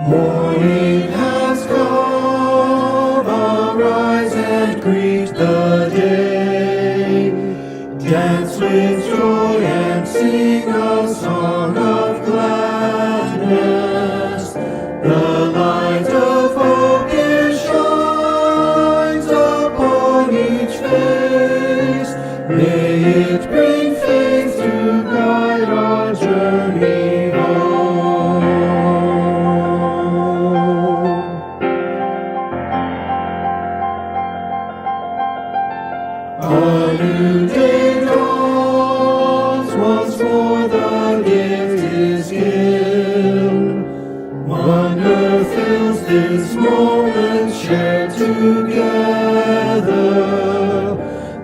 Morning has come, arise and greet the day. Dance with joy and sing a song of gladness. The light of hope it shines upon each face. May it bring faith to guide our journey home. A new day dawns, once more the gift is given. Wonder fills this moment shared together.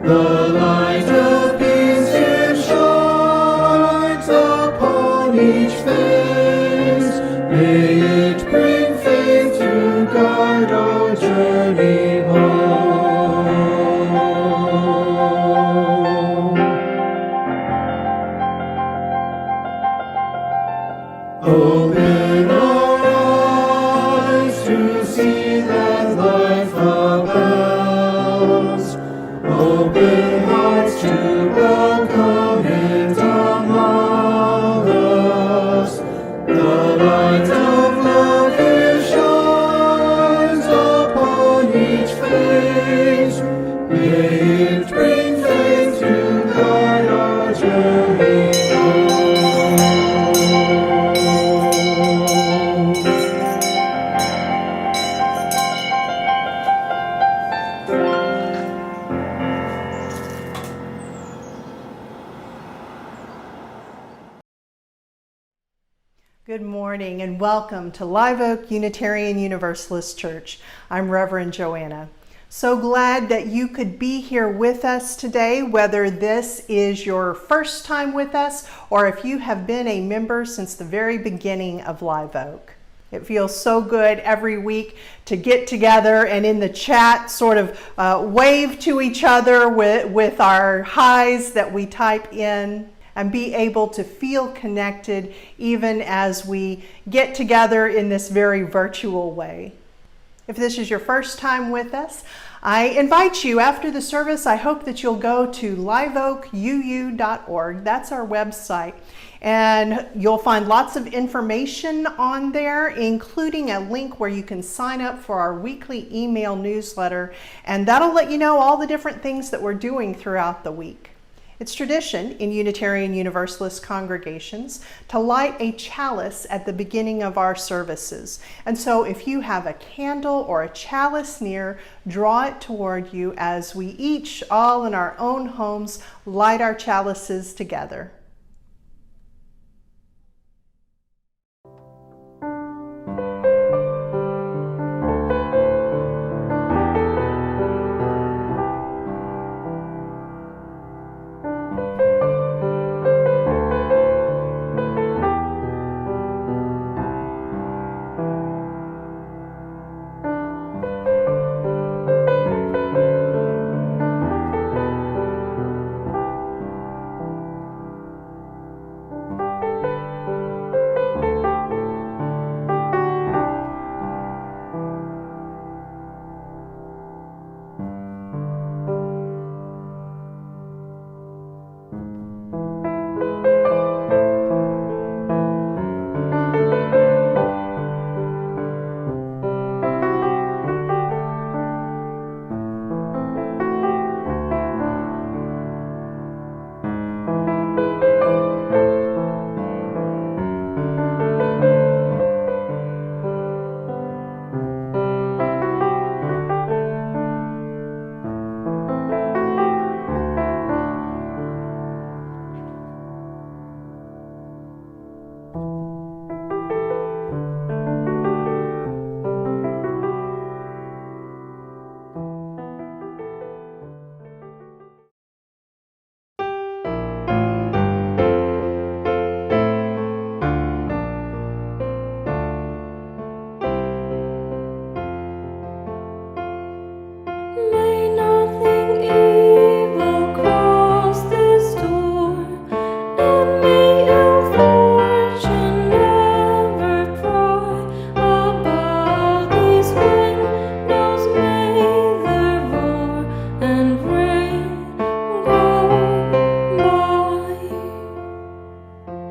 The light of peace it shines upon each face. May it bring faith to guide our journey home. Open our eyes to see that life abounds. Open hearts to welcome it among us. The light of love it shines upon each face. May it bring faith to guide our journey home. Good morning and welcome to Live Oak Unitarian Universalist Church. I'm Reverend Joanna. So glad that you could be here with us today, whether this is your first time with us or if you have been a member since the very beginning of Live Oak. It feels so good every week to get together and in the chat sort of wave to each other with our highs that we type in, and be able to feel connected even as we get together in this very virtual way. If this is your first time with us, I invite you after the service. I hope that you'll go to liveoakuu.org. That's our website. And you'll find lots of information on there, including a link where you can sign up for our weekly email newsletter. And that'll let you know all the different things that we're doing throughout the week. It's tradition in Unitarian Universalist congregations to light a chalice at the beginning of our services. And so if you have a candle or a chalice near, draw it toward you as we each, all in our own homes, light our chalices together.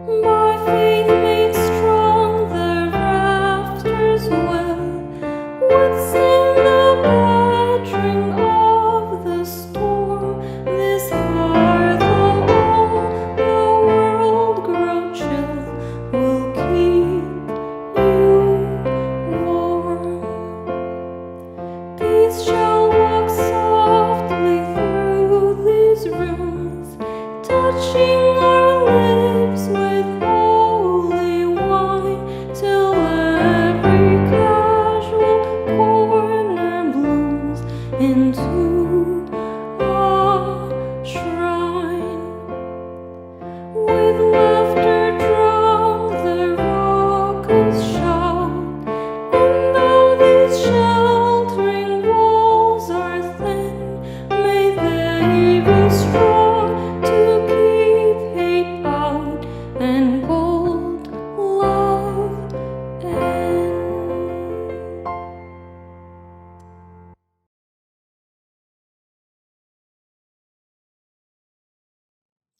By faith made strong, the rafters will withstand the battering of the storm. This hearth, though all the world grow chill, will keep you warm. Peace shall walk softly through these rooms, touching our lips with holy wine, till every casual corner blooms into a shrine. With laughter drown the raucous shout, and though these sheltering walls are thin, may they be strong to keep hate out and bold love in.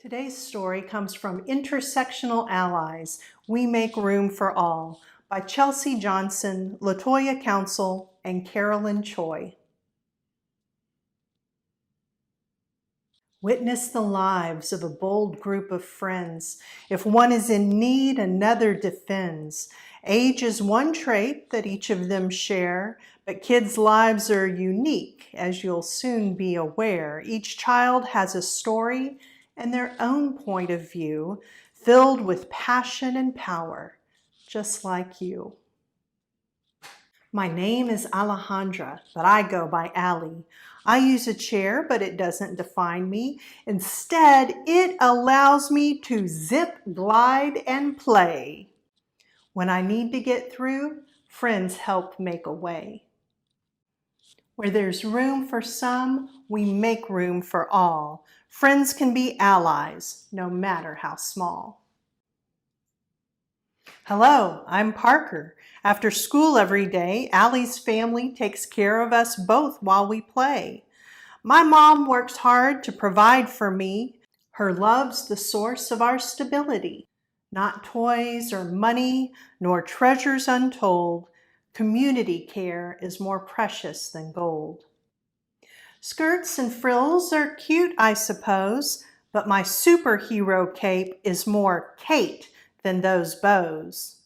Today's story comes from Intersectional Allies, We Make Room for All by Chelsea Johnson, Latoya Council, and Carolyn Choi. Witness the lives of a bold group of friends. If one is in need, another defends. Age is one trait that each of them share, but kids' lives are unique, as you'll soon be aware. Each child has a story and their own point of view, filled with passion and power, just like you. My name is Alejandra, but I go by Allie. I use a chair, but it doesn't define me. Instead, it allows me to zip, glide, and play. When I need to get through, friends help make a way. Where there's room for some, we make room for all. Friends can be allies, no matter how small. Hello, I'm Parker. After school every day, Allie's family takes care of us both while we play. My mom works hard to provide for me. Her love's the source of our stability. Not toys or money, nor treasures untold. Community care is more precious than gold. Skirts and frills are cute, I suppose, but my superhero cape is more Kate than those bows.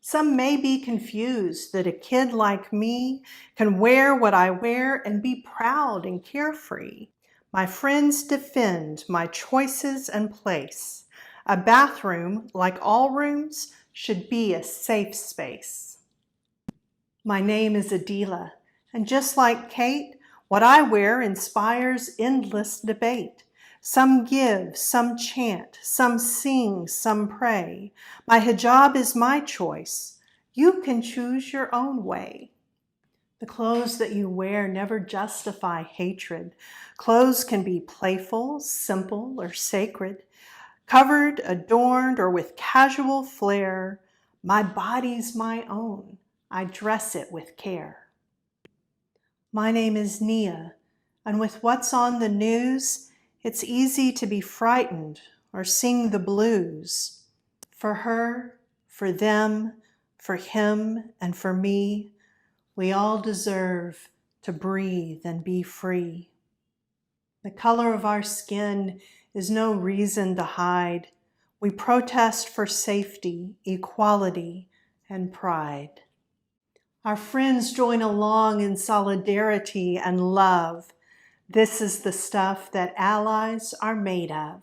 Some may be confused that a kid like me can wear what I wear and be proud and carefree. My friends defend my choices and place. A bathroom, like all rooms, should be a safe space. My name is Adela, and just like Kate, what I wear inspires endless debate. Some give, some chant, some sing, some pray. My hijab is my choice. You can choose your own way. The clothes that you wear never justify hatred. Clothes can be playful, simple, or sacred. Covered, adorned, or with casual flair, my body's my own. I dress it with care. My name is Nia, and with what's on the news, it's easy to be frightened or sing the blues. For her, for them, for him, and for me, we all deserve to breathe and be free. The color of our skin is no reason to hide. We protest for safety, equality, and pride. Our friends join along in solidarity and love. This is the stuff that allies are made of.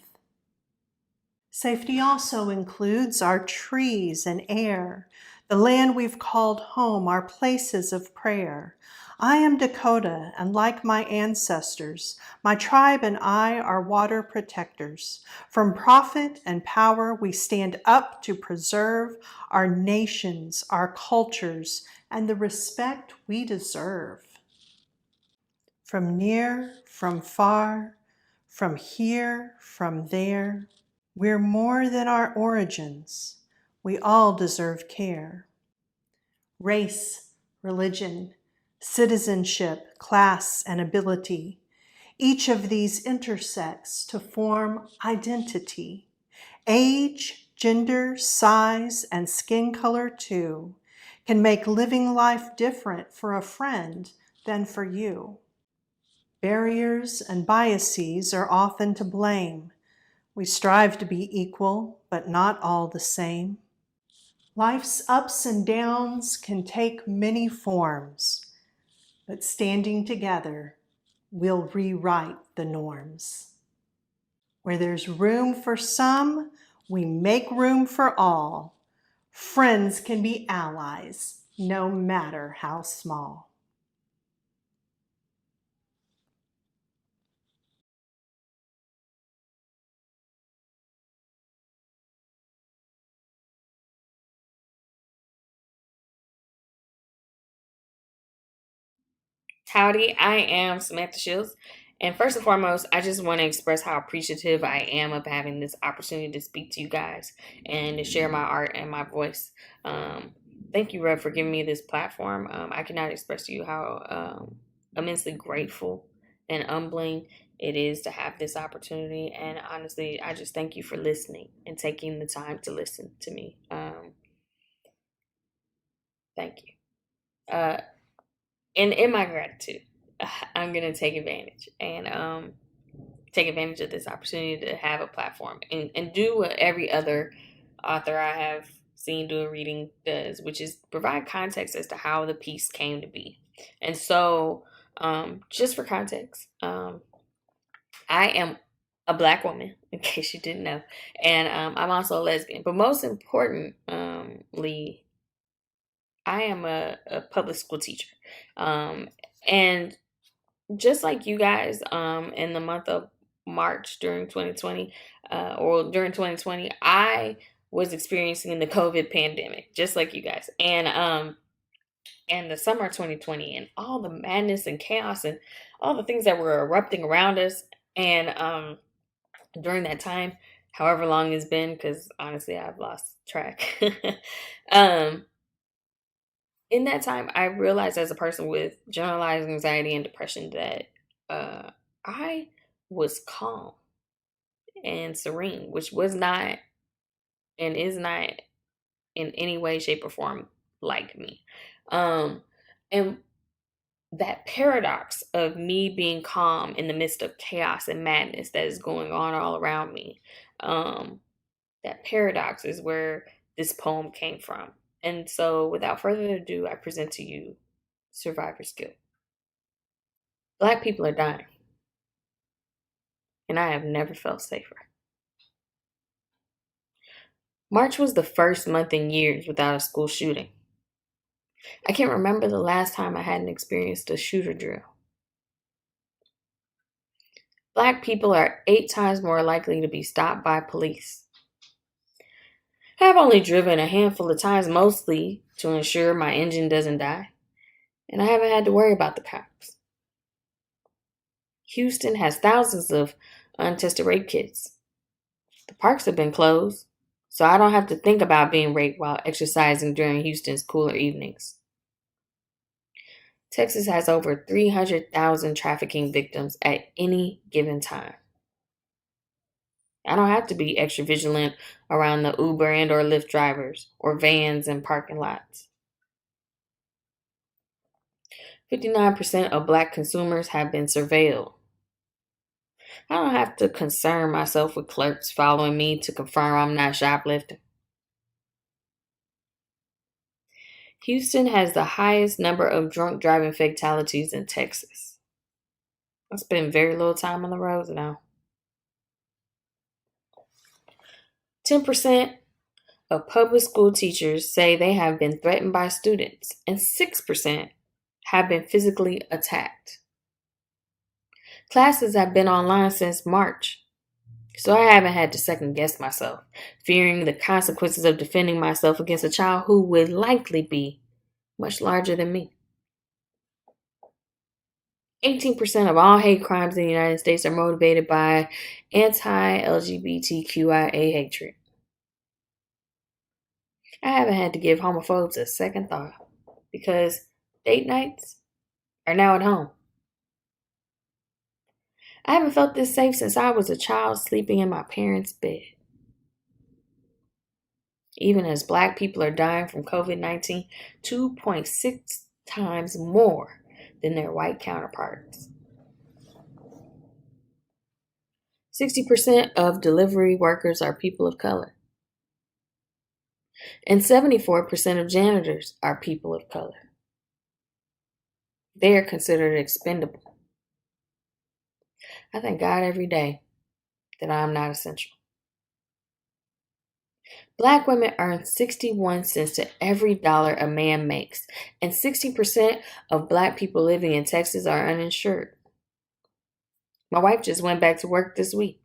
Safety also includes our trees and air, the land we've called home, our places of prayer. I am Dakota, and like my ancestors, my tribe and I are water protectors. From profit and power, we stand up to preserve our nations, our cultures, and the respect we deserve. From near, from far, from here, from there, we're more than our origins. We all deserve care. Race, religion, citizenship, class, and ability. Each of these intersects to form identity. Age, gender, size, and skin color too, can make living life different for a friend than for you. Barriers and biases are often to blame. We strive to be equal, but not all the same. Life's ups and downs can take many forms, but standing together, we'll rewrite the norms. Where there's room for some, we make room for all. Friends can be allies, no matter how small. Howdy, I am Samantha Shields. And first and foremost, I just want to express how appreciative I am of having this opportunity to speak to you guys and to share my art and my voice. Thank you, Rev, for giving me this platform. I cannot express to you how immensely grateful and humbling it is to have this opportunity. And honestly, I just thank you for listening and taking the time to listen to me. Thank you. And in my gratitude, I'm gonna take advantage and take advantage of this opportunity to have a platform and do what every other author I have seen do a reading does, which is provide context as to how the piece came to be. And so, just for context, I am a Black woman, in case you didn't know, and I'm also a lesbian. But most importantly, I am a public school teacher. And just like you guys, in the month of March during 2020, or during 2020, I was experiencing the COVID pandemic, just like you guys. And the summer of 2020 and all the madness and chaos and all the things that were erupting around us. And during that time, however long it's been, because honestly, I've lost track. um, in that time, I realized as a person with generalized anxiety and depression that I was calm and serene, which was not and is not in any way, shape, or form like me. And that paradox of me being calm in the midst of chaos and madness that is going on all around me, that paradox is where this poem came from. And so, without further ado, I present to you Survivor's Guilt. Black people are dying, and I have never felt safer. March was the first month in years without a school shooting. I can't remember the last time I hadn't experienced a shooter drill. Black people are 8 times more likely to be stopped by police. I've only driven a handful of times, mostly to ensure my engine doesn't die, and I haven't had to worry about the cops. Houston has thousands of untested rape kits. The parks have been closed, so I don't have to think about being raped while exercising during Houston's cooler evenings. Texas has over 300,000 trafficking victims at any given time. I don't have to be extra vigilant around the Uber and or Lyft drivers or vans and parking lots. 59% of Black consumers have been surveilled. I don't have to concern myself with clerks following me to confirm I'm not shoplifting. Houston has the highest number of drunk driving fatalities in Texas. I spend very little time on the roads now. 10% of public school teachers say they have been threatened by students, and 6% have been physically attacked. Classes have been online since March, so I haven't had to second guess myself, fearing the consequences of defending myself against a child who would likely be much larger than me. 18% of all hate crimes in the United States are motivated by anti-LGBTQIA hatred. I haven't had to give homophobes a second thought because date nights are now at home. I haven't felt this safe since I was a child sleeping in my parents' bed. even as Black people are dying from COVID-19 2.6 times more than their white counterparts. 60% of delivery workers are people of color, and 74% of janitors are people of color. They are considered expendable. I thank God every day that I am not essential. Black women earn 61 cents to every dollar a man makes, and 60% of Black people living in Texas are uninsured. My wife just went back to work this week.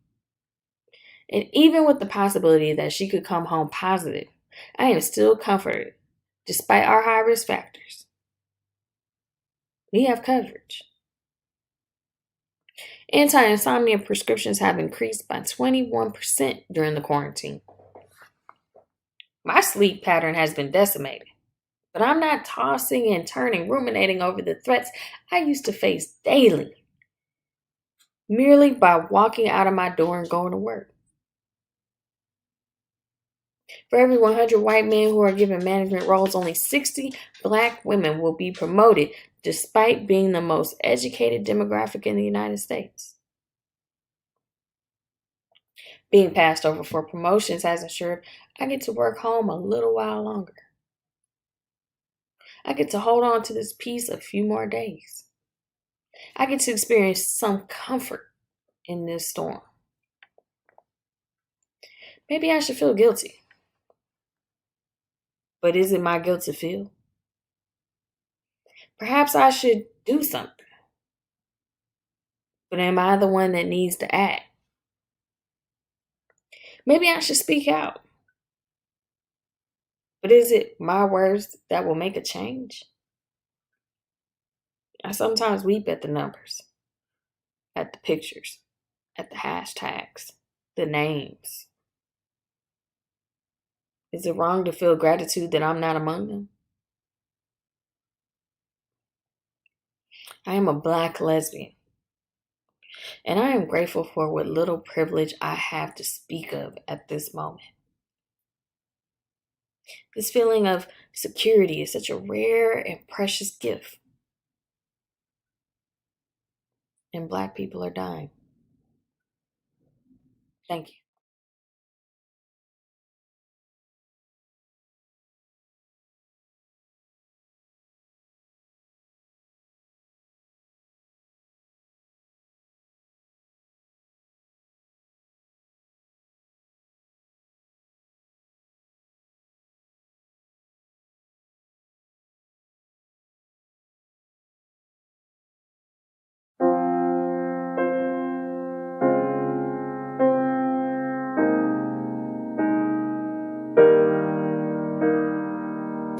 And even with the possibility that she could come home positive, I am still comforted, despite our high risk factors. We have coverage. Anti-insomnia prescriptions have increased by 21% during the quarantine. My sleep pattern has been decimated, but I'm not tossing and turning, ruminating over the threats I used to face daily, merely by walking out of my door and going to work. For every 100 white men who are given management roles, only 60 Black women will be promoted, despite being the most educated demographic in the United States. Being passed over for promotions has ensured I get to work home a little while longer. I get to hold on to this peace a few more days. I get to experience some comfort in this storm. Maybe I should feel guilty. But is it my guilt to feel? Perhaps I should do something. But am I the one that needs to act? Maybe I should speak out. But is it my words that will make a change? I sometimes weep at the numbers, at the pictures, at the hashtags, the names. Is it wrong to feel gratitude that I'm not among them? I am a Black lesbian, and I am grateful for what little privilege I have to speak of at this moment. This feeling of security is such a rare and precious gift. And Black people are dying. Thank you.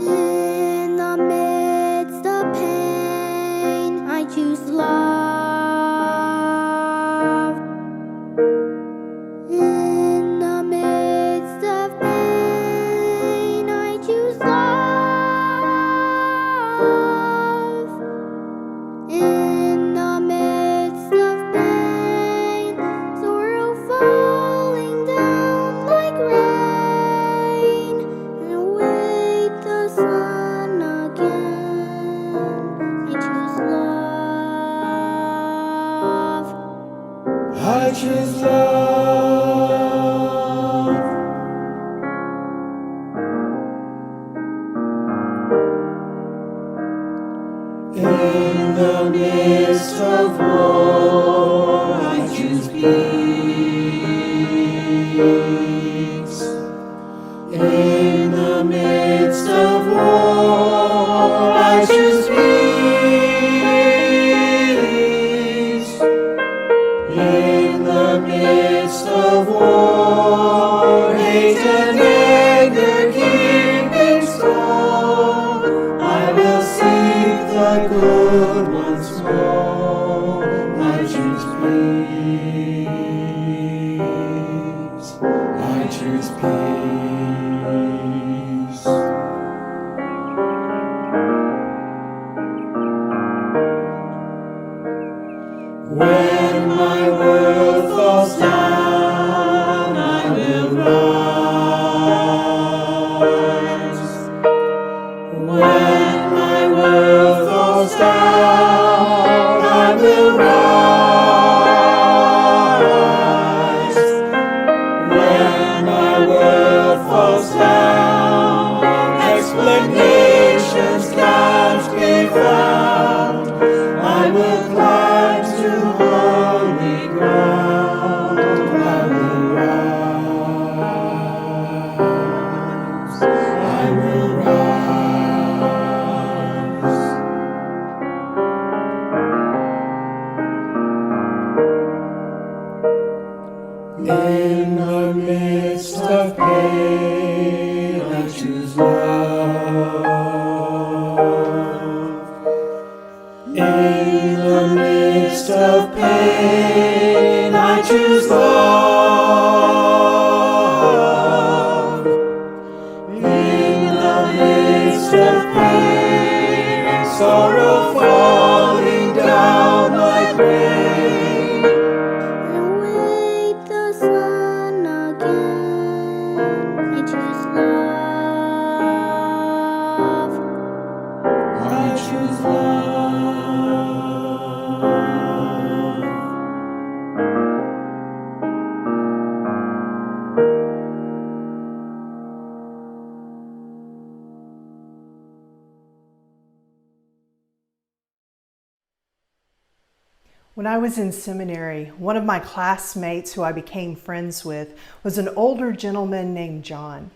In the midst of pain, I choose love. In the midst of pain, I choose love. In the midst of pain, sorrow falling down like rain, and await the sun again. I choose love. I choose love. In the midst of war, I choose peace. In the midst of war, I choose peace. In the midst of war, hate and anger keeping score, I will seek the good once more. I choose peace. I choose peace. let nations can't be found. I will climb to holy ground. I will rise. I will rise. In the midst of pain, I choose love. In the midst of pain, I choose love. In the midst of pain, sorrow falling down like rain. Await the sun again. I choose love. I choose love. When I was in seminary, one of my classmates who I became friends with was an older gentleman named John.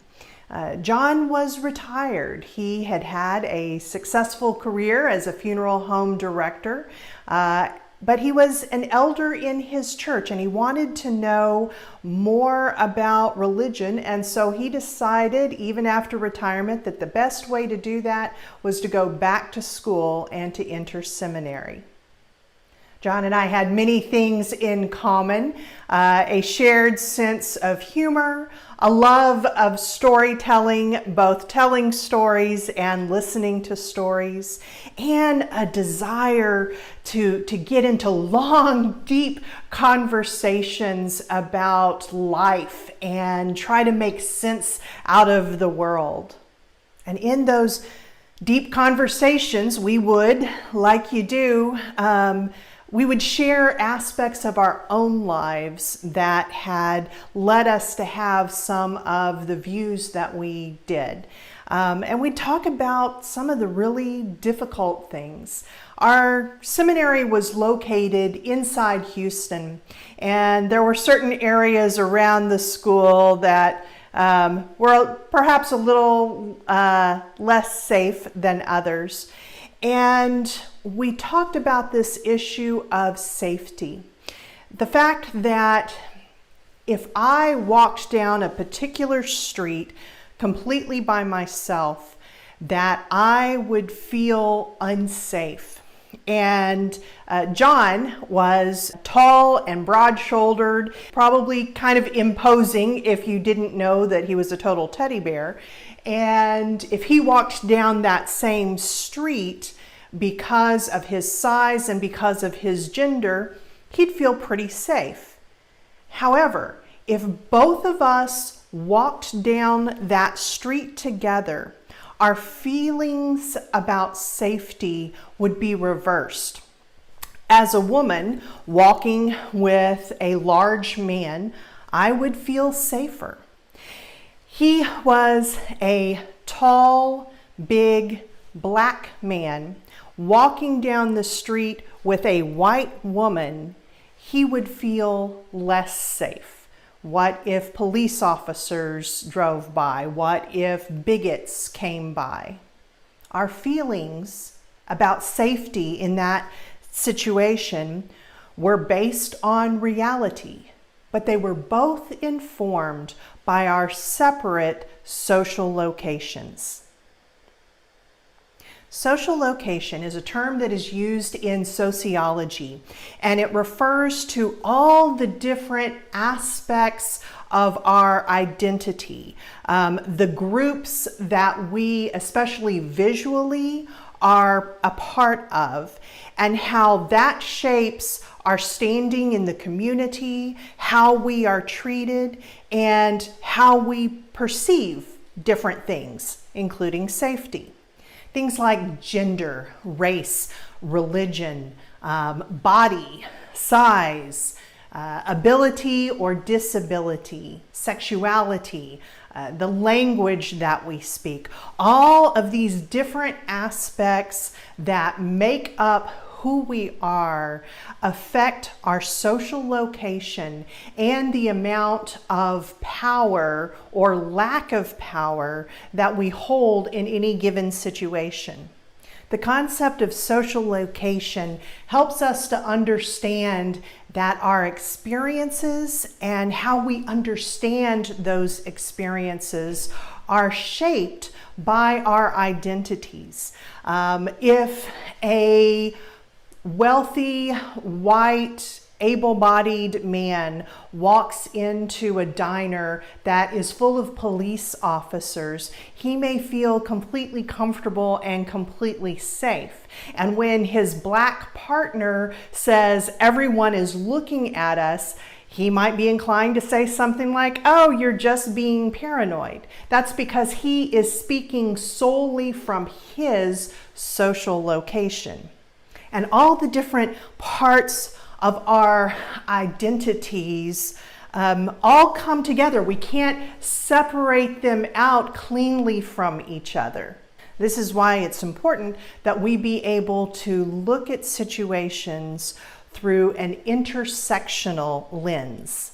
John was retired. He had had a successful career as a funeral home director, but he was an elder in his church and he wanted to know more about religion, and so he decided, even after retirement, that the best way to do that was to go back to school and to enter seminary. John and I had many things in common, a shared sense of humor, a love of storytelling, both telling stories and listening to stories, and a desire to get into long, deep conversations about life and try to make sense out of the world. And in those deep conversations, we would, like you do, we would share aspects of our own lives that had led us to have some of the views that we did. And we'd talk about some of the really difficult things. Our seminary was located inside Houston, and there were certain areas around the school that were perhaps a little less safe than others. And we talked about this issue of safety. The fact that if I walked down a particular street completely by myself, that I would feel unsafe. And John was tall and broad-shouldered, probably kind of imposing if you didn't know that he was a total teddy bear. And if he walked down that same street, because of his size and because of his gender, he'd feel pretty safe. However, if both of us walked down that street together, our feelings about safety would be reversed. As a woman walking with a large man, I would feel safer. He was a tall, big, black man walking down the street with a white woman. He would feel less safe. What if police officers drove by? What if bigots came by? Our feelings about safety in that situation were based on reality, but they were both informed by our separate social locations. Social location is a term that is used in sociology, and it refers to all the different aspects of our identity, the groups that we, especially visually, are a part of, and how that shapes our standing in the community, how we are treated, and how we perceive different things, including safety. Things like gender, race, religion, body, size, ability or disability, sexuality, the language that we speak. All of these different aspects that make up who we are affect our social location and the amount of power or lack of power that we hold in any given situation. The concept of social location helps us to understand that our experiences and how we understand those experiences are shaped by our identities. If a wealthy, white, able-bodied man walks into a diner that is full of police officers, he may feel completely comfortable and completely safe. And when his black partner says, "Everyone is looking at us," he might be inclined to say something like, "Oh, you're just being paranoid." That's because he is speaking solely from his social location. And all the different parts of our identities all come together. We can't separate them out cleanly from each other. This is why it's important that we be able to look at situations through an intersectional lens.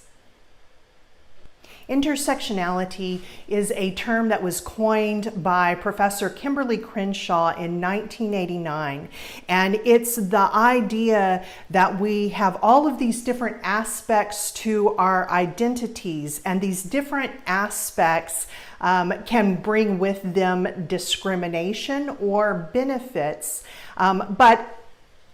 Intersectionality is a term that was coined by Professor Kimberly Crenshaw in 1989. And it's the idea that we have all of these different aspects to our identities, and these different aspects can bring with them discrimination or benefits. But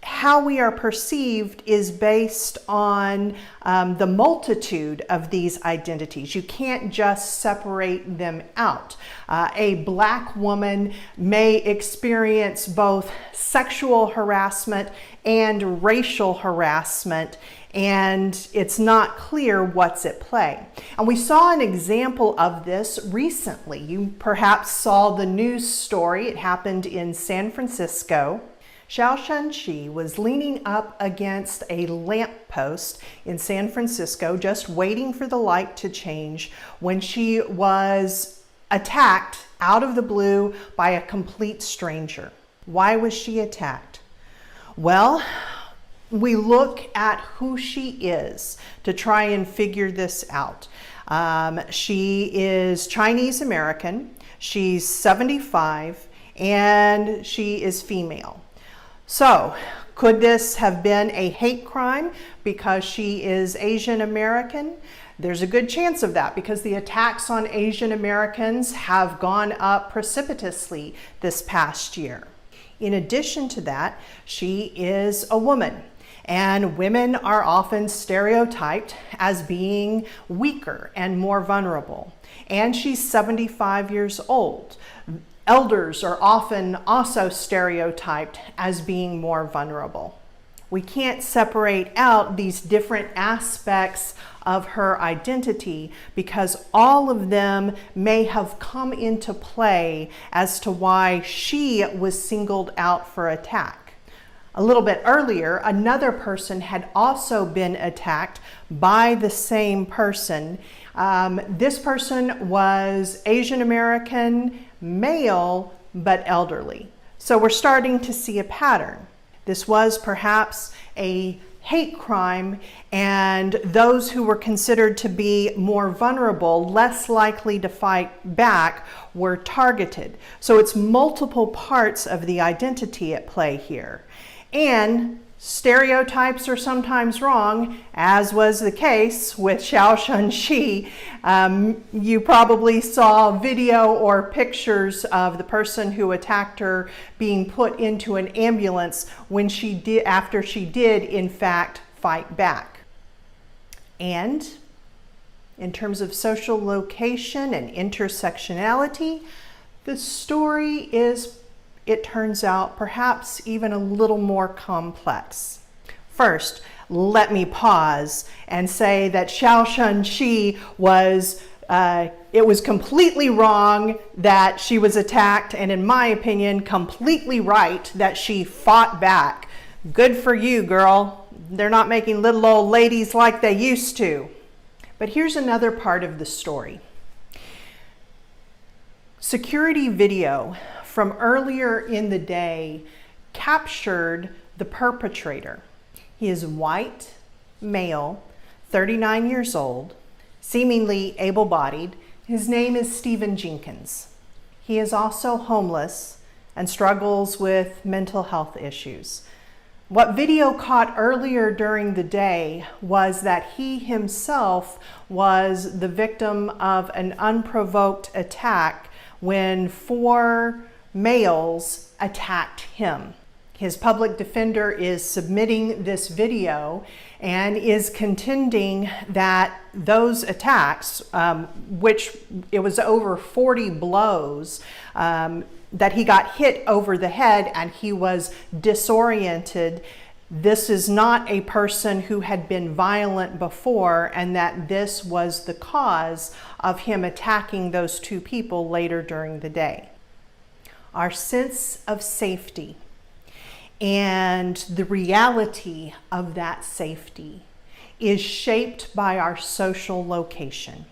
how we are perceived is based on the multitude of these identities. You can't just separate them out. A black woman may experience both sexual harassment and racial harassment, and it's not clear what's at play. And we saw an example of this recently. You perhaps saw the news story. It happened in San Francisco. Xiao Shanxi was leaning up against a lamppost in San Francisco, just waiting for the light to change, when she was attacked out of the blue by a complete stranger. Why was she attacked? Well, we look at who she is to try and figure this out. She is Chinese American, she's 75, and she is female. So, could this have been a hate crime because she is Asian American? There's a good chance of that, because the attacks on Asian Americans have gone up precipitously this past year. In addition to that, she is a woman, and women are often stereotyped as being weaker and more vulnerable. And she's 75 years old. Elders are often also stereotyped as being more vulnerable. We can't separate out these different aspects of her identity because all of them may have come into play as to why she was singled out for attack. A little bit earlier, another person had also been attacked by the same person. This person was Asian American, male, but elderly. So we're starting to see a pattern. This was perhaps a hate crime, and those who were considered to be more vulnerable, less likely to fight back, were targeted. So it's multiple parts of the identity at play here. And stereotypes are sometimes wrong, as was the case with Xiao Shanxi. You probably saw video or pictures of the person who attacked her being put into an ambulance when after she did in fact fight back. And in terms of social location and intersectionality, the story is, it turns out, perhaps even a little more complex. First, let me pause and say that Xiao Shanxi it was completely wrong that she was attacked, and in my opinion, completely right that she fought back. Good for you, girl. They're not making little old ladies like they used to. But here's another part of the story. Security video from earlier in the day captured the perpetrator. He is white, male, 39 years old, seemingly able-bodied. His name is Stephen Jenkins. He is also homeless and struggles with mental health issues. What video caught earlier during the day was that he himself was the victim of an unprovoked attack when 4 males attacked him. His public defender is submitting this video and is contending that those attacks, which it was over 40 blows, that he got hit over the head and he was disoriented. This is not a person who had been violent before, and that this was the cause of him attacking those 2 people later during the day. Our sense of safety and the reality of that safety is shaped by our social location,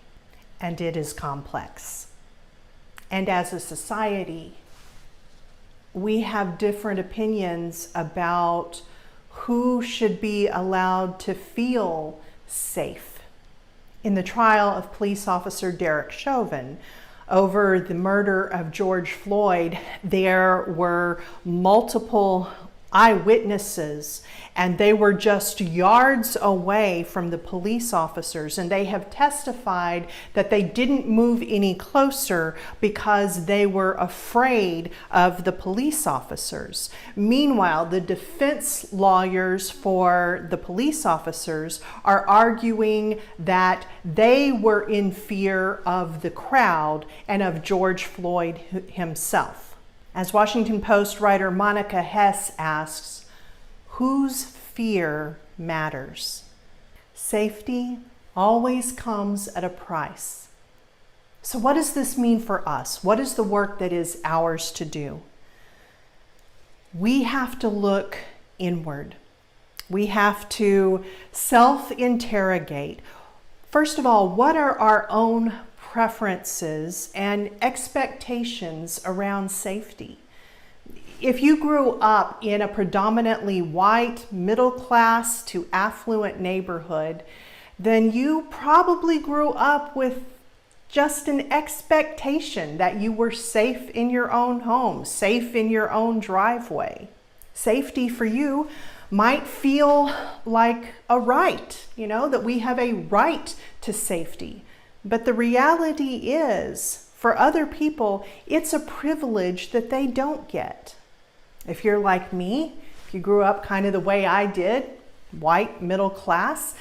and it is complex. And as a society, we have different opinions about who should be allowed to feel safe. In the trial of police officer Derek Chauvin over the murder of George Floyd, there were multiple eyewitnesses, and they were just yards away from the police officers, and they have testified that they didn't move any closer because they were afraid of the police officers. Meanwhile, the defense lawyers for the police officers are arguing that they were in fear of the crowd and of George Floyd himself. As Washington Post writer Monica Hess asks, whose fear matters? Safety always comes at a price. So what does this mean for us? What is the work that is ours to do? We have to look inward. We have to self-interrogate. First of all, what are our own preferences and expectations around safety? If you grew up in a predominantly white, middle class to affluent neighborhood, then you probably grew up with just an expectation that you were safe in your own home, safe in your own driveway. Safety for you might feel like a right, that we have a right to safety. But the reality is, for other people, it's a privilege that they don't get. If you're like me, if you grew up kind of the way I did, white, middle class,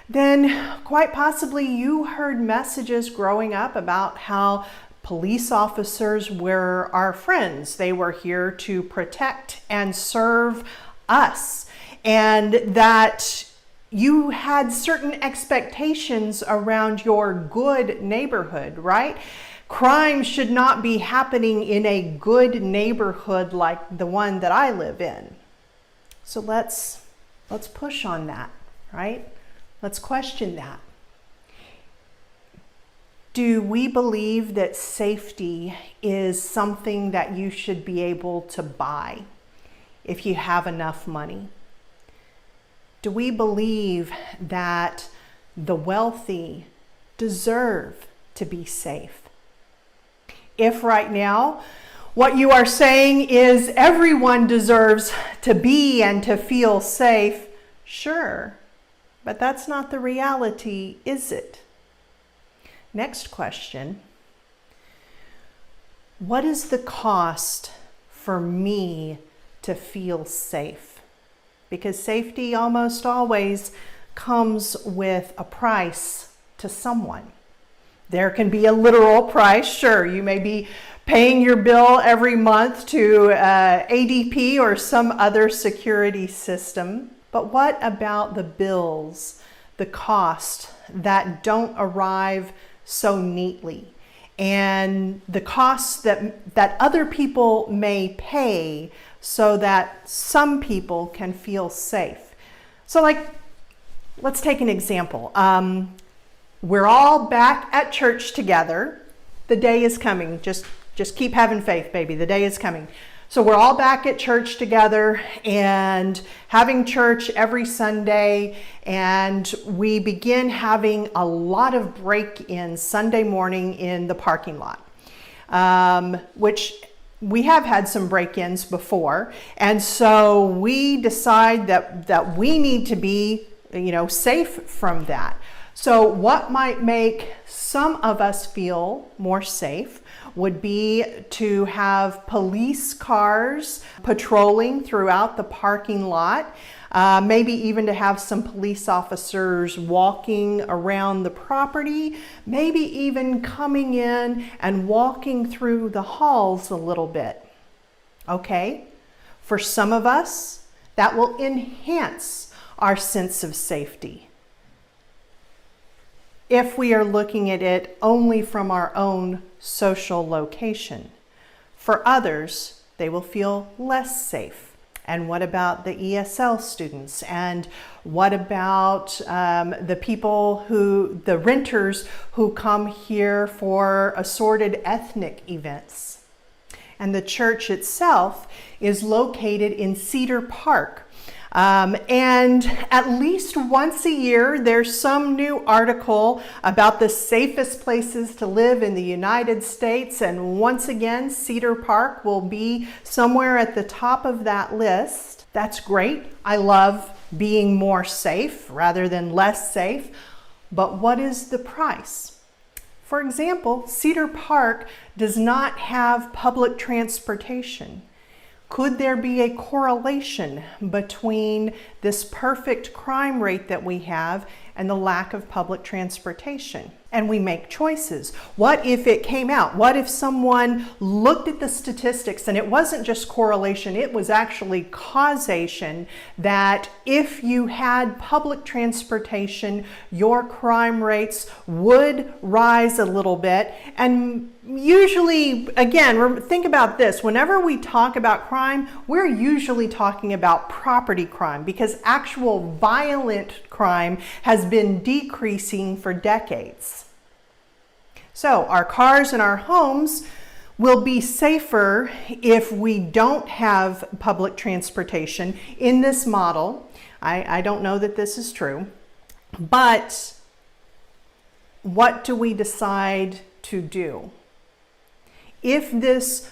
then quite possibly you heard messages growing up about how police officers were our friends. They were here to protect and serve us, and that you had certain expectations around your good neighborhood, right? Crime should not be happening in a good neighborhood like the one that I live in. So let's push on that, right? Let's question that. Do we believe that safety is something that you should be able to buy if you have enough money? Do we believe that the wealthy deserve to be safe? If right now what you are saying is everyone deserves to be and to feel safe, sure, but that's not the reality, is it? Next question. What is the cost for me to feel safe? Because safety almost always comes with a price to someone. There can be a literal price. Sure, you may be paying your bill every month to ADP or some other security system. But what about the bills, the cost that don't arrive so neatly, and the costs that other people may pay so that some people can feel safe? So let's take an example. We're all back at church together. The day is coming. Just keep having faith, baby. The day is coming. So we're all back at church together and having church every Sunday, and we begin having a lot of break-ins Sunday morning in the parking lot, which we have had some break-ins before. And so we decide that we need to be, safe from that. So what might make some of us feel more safe would be to have police cars patrolling throughout the parking lot, maybe even to have some police officers walking around the property, maybe even coming in and walking through the halls a little bit. Okay? For some of us, that will enhance our sense of safety if we are looking at it only from our own social location. For others, they will feel less safe. And what about the ESL students? And what about the renters who come here for assorted ethnic events? And the church itself is located in Cedar Park. And at least once a year, there's some new article about the safest places to live in the United States. And once again, Cedar Park will be somewhere at the top of that list. That's great. I love being more safe rather than less safe. But what is the price? For example, Cedar Park does not have public transportation. Could there be a correlation between this perfect crime rate that we have and the lack of public transportation? And we make choices. What if it came out? What if someone looked at the statistics and it wasn't just correlation, it was actually causation, that if you had public transportation, your crime rates would rise a little bit? And usually, again, think about this. Whenever we talk about crime, we're usually talking about property crime, because actual violent crime has been decreasing for decades. So our cars and our homes will be safer if we don't have public transportation in this model. I don't know that this is true, but what do we decide to do? If this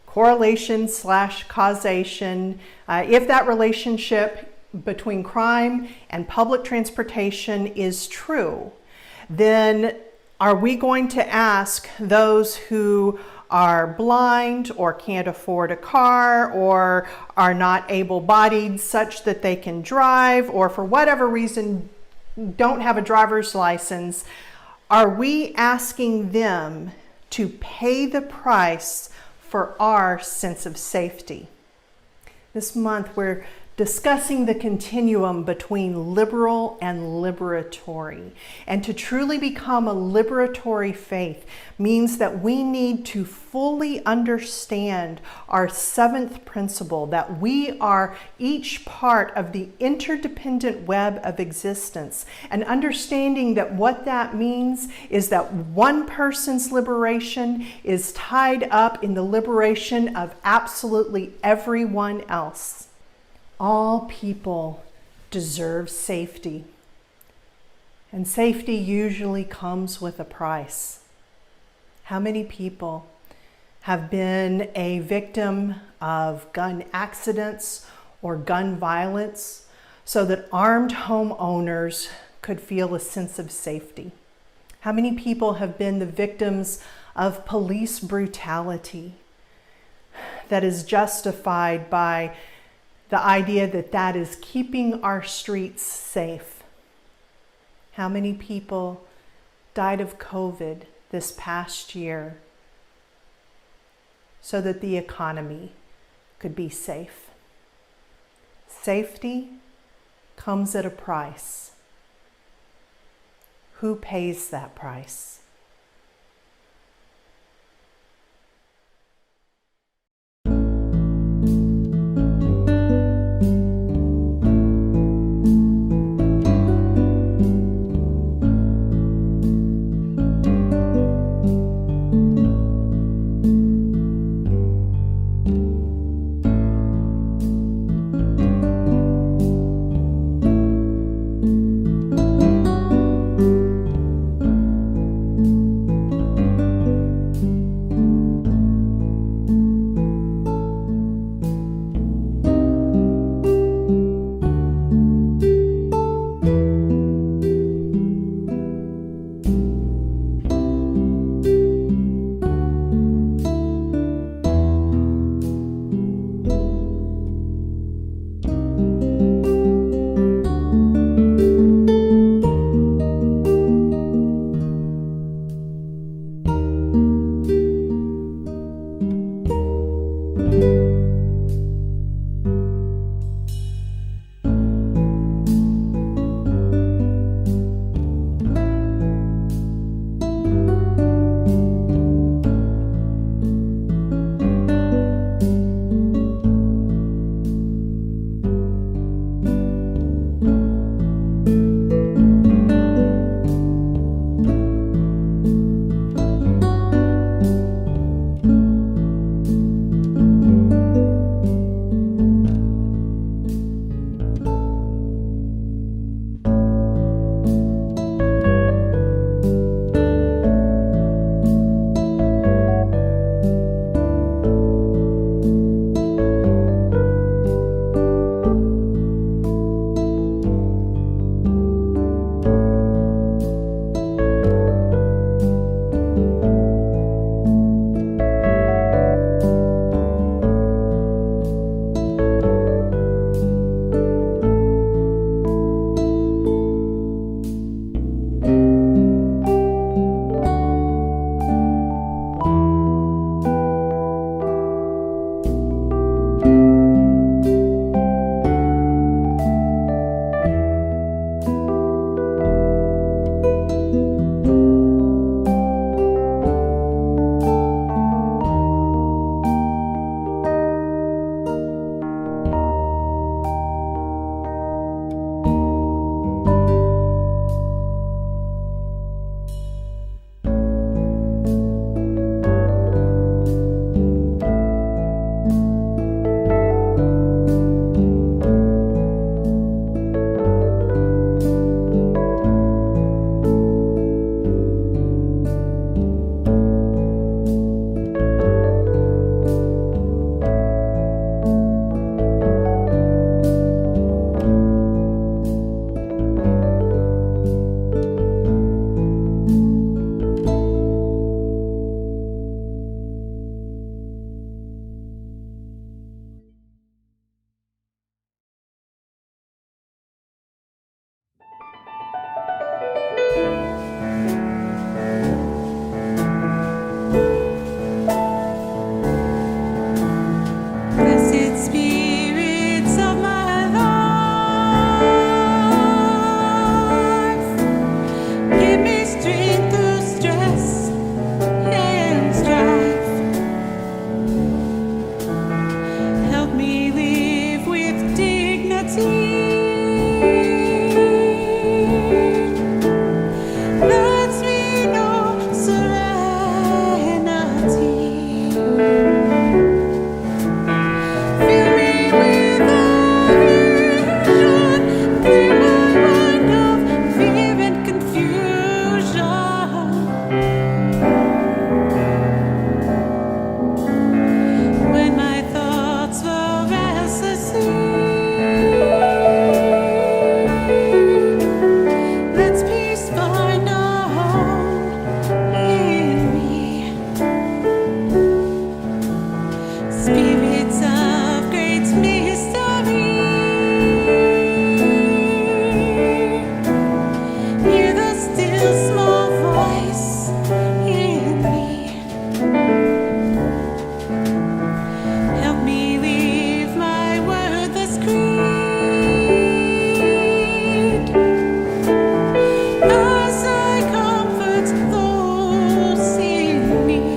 correlation / causation, if that relationship between crime and public transportation is true, then are we going to ask those who are blind or can't afford a car or are not able-bodied such that they can drive, or for whatever reason don't have a driver's license, are we asking them to pay the price for our sense of safety? This month we're discussing the continuum between liberal and liberatory. And to truly become a liberatory faith means that we need to fully understand our seventh principle, that we are each part of the interdependent web of existence. And understanding that what that means is that one person's liberation is tied up in the liberation of absolutely everyone else. All people deserve safety, and safety usually comes with a price. How many people have been a victim of gun accidents or gun violence so that armed homeowners could feel a sense of safety? How many people have been the victims of police brutality that is justified by the idea that that is keeping our streets safe? How many people died of COVID this past year so that the economy could be safe? Safety comes at a price. Who pays that price? Spirits of great mystery, hear the still small voice in me. Help me leave my wordless creed as I comfort those in need.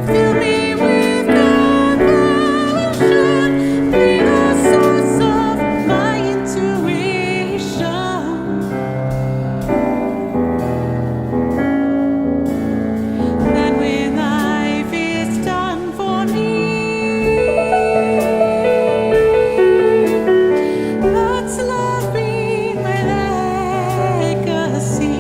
Fill me with compassion, be the source of my intuition. That when life is done for me, let love be my legacy.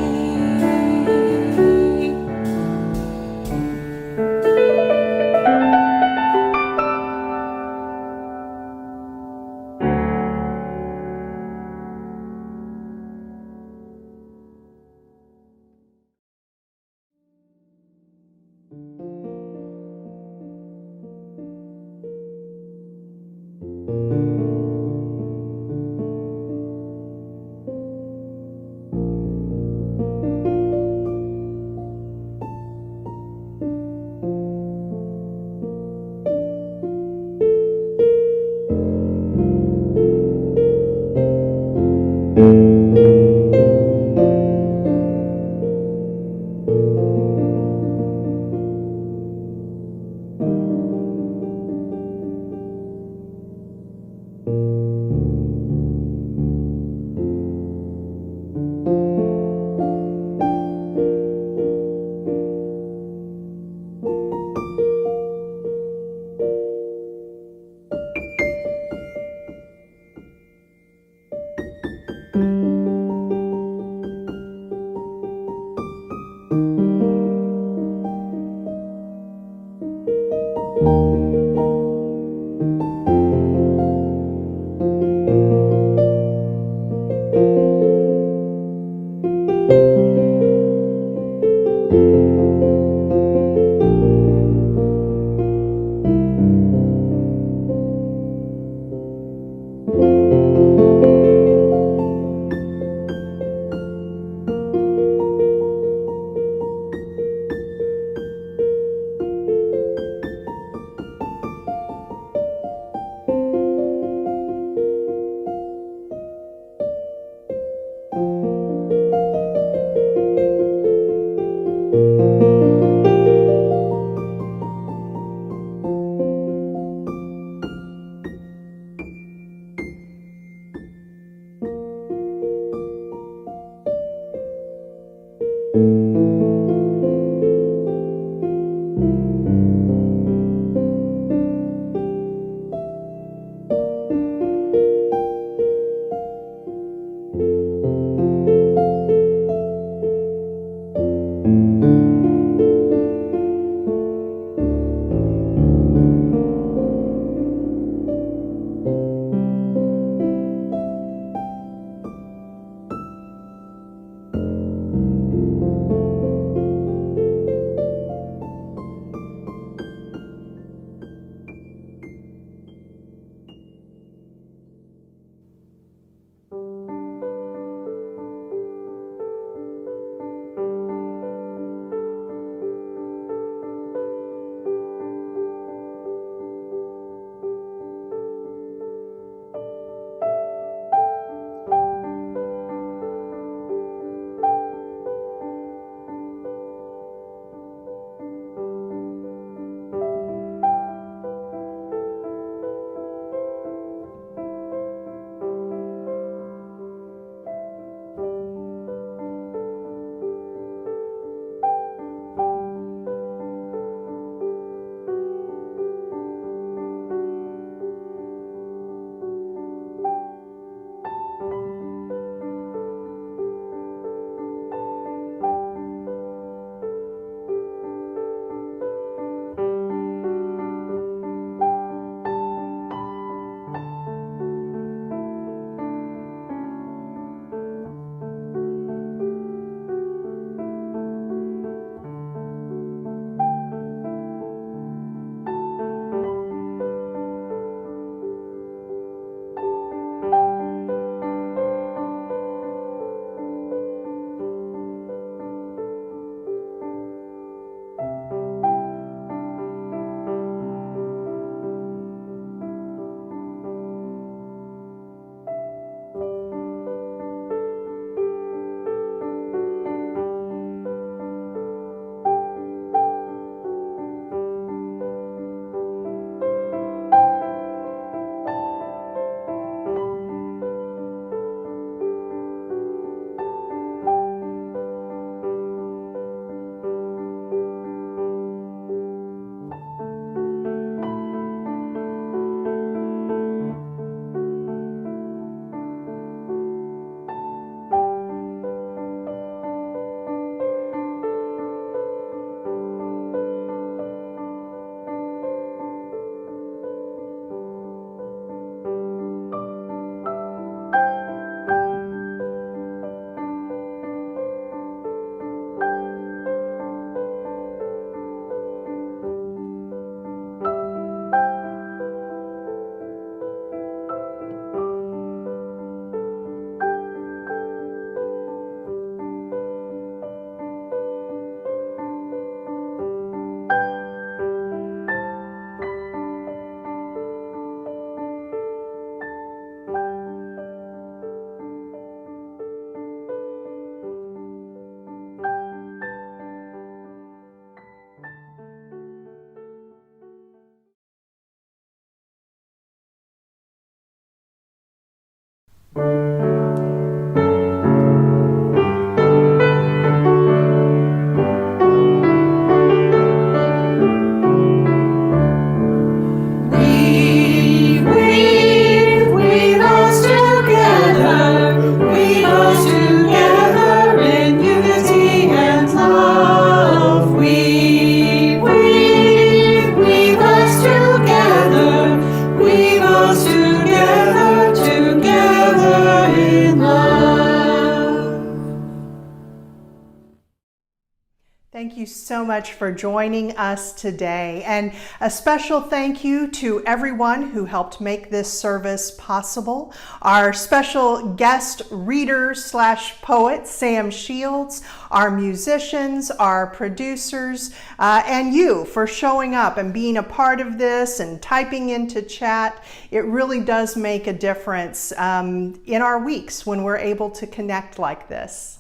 so much for joining us today. And a special thank you to everyone who helped make this service possible. Our special guest reader / poet, Sam Shields, our musicians, our producers, and you for showing up and being a part of this and typing into chat. It really does make a difference in our weeks when we're able to connect like this.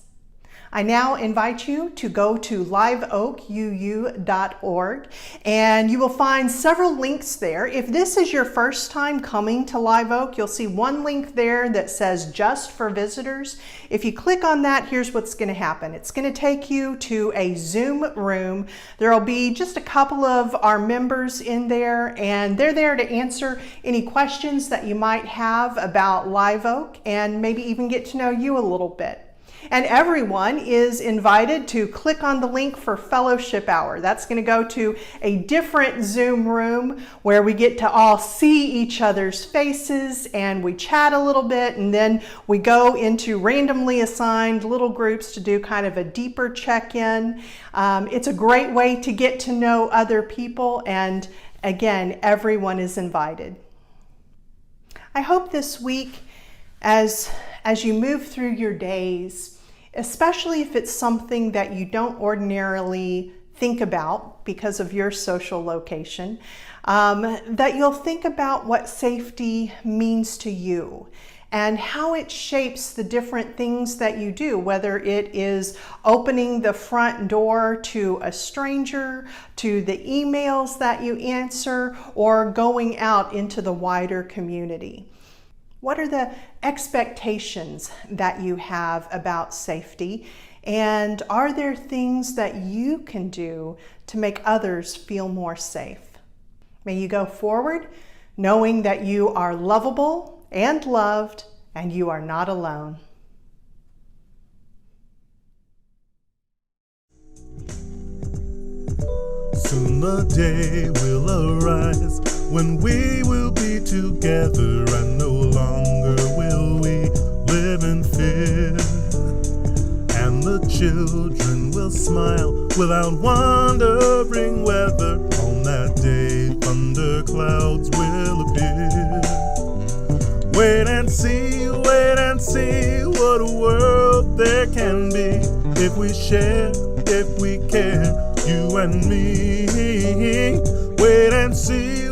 I now invite you to go to liveoakuu.org and you will find several links there. If this is your first time coming to Live Oak, you'll see one link there that says just for visitors. If you click on that, here's what's going to happen. It's going to take you to a Zoom room. There will be just a couple of our members in there, and they're there to answer any questions that you might have about Live Oak and maybe even get to know you a little bit. And everyone is invited to click on the link for Fellowship Hour. That's going to go to a different Zoom room where we get to all see each other's faces and we chat a little bit, and then we go into randomly assigned little groups to do kind of a deeper check-in. It's a great way to get to know other people, and again, everyone is invited. I hope this week, as you move through your days, especially if it's something that you don't ordinarily think about because of your social location, that you'll think about what safety means to you and how it shapes the different things that you do, whether it is opening the front door to a stranger, to the emails that you answer, or going out into the wider community. What are the expectations that you have about safety? And are there things that you can do to make others feel more safe? May you go forward knowing that you are lovable and loved, and you are not alone. Soon the day will arise when we will be together, and no longer will we live in fear. And the children will smile without wondering whether on that day thunder clouds will appear. Wait and see what a world there can be if we share, if we care, you and me. Wait and see